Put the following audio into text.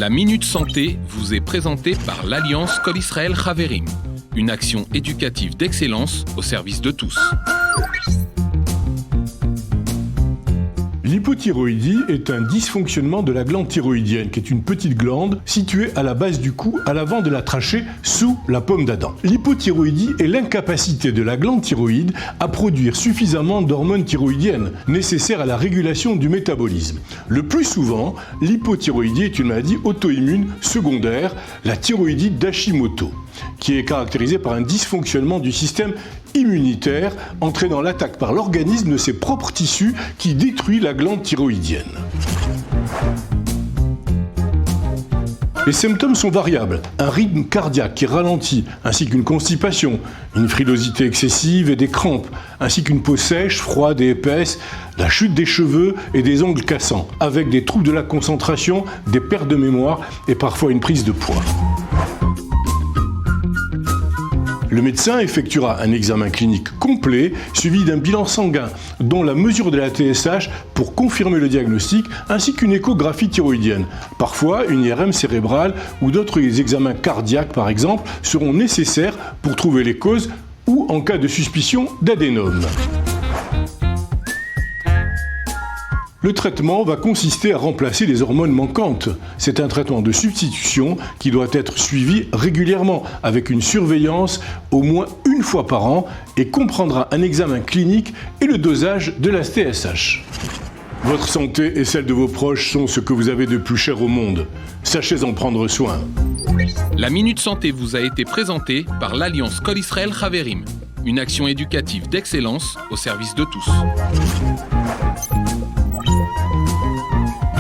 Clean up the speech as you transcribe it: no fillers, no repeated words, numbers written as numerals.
La Minute Santé vous est présentée par l'Alliance Kol Israel Chaverim, une action éducative d'excellence au service de tous. L'hypothyroïdie est un dysfonctionnement de la glande thyroïdienne, qui est une petite glande située à la base du cou, à l'avant de la trachée, sous la pomme d'Adam. L'hypothyroïdie est l'incapacité de la glande thyroïde à produire suffisamment d'hormones thyroïdiennes nécessaires à la régulation du métabolisme. Le plus souvent, l'hypothyroïdie est une maladie auto-immune secondaire, la thyroïdite d'Hashimoto, qui est caractérisée par un dysfonctionnement du système immunitaire entraînant l'attaque par l'organisme de ses propres tissus qui détruit la glande thyroïdienne. Les symptômes sont variables, un rythme cardiaque qui ralentit, ainsi qu'une constipation, une frilosité excessive et des crampes, ainsi qu'une peau sèche, froide et épaisse, la chute des cheveux et des ongles cassants, avec des troubles de la concentration, des pertes de mémoire et parfois une prise de poids. Le médecin effectuera un examen clinique complet suivi d'un bilan sanguin, dont la mesure de la TSH pour confirmer le diagnostic, ainsi qu'une échographie thyroïdienne. Parfois, une IRM cérébrale ou d'autres examens cardiaques, par exemple, seront nécessaires pour trouver les causes ou en cas de suspicion d'adénome. Le traitement va consister à remplacer les hormones manquantes. C'est un traitement de substitution qui doit être suivi régulièrement avec une surveillance au moins une fois par an et comprendra un examen clinique et le dosage de la TSH. Votre santé et celle de vos proches sont ce que vous avez de plus cher au monde. Sachez en prendre soin. La Minute Santé vous a été présentée par l'Alliance Kol Israel Chaverim, une action éducative d'excellence au service de tous.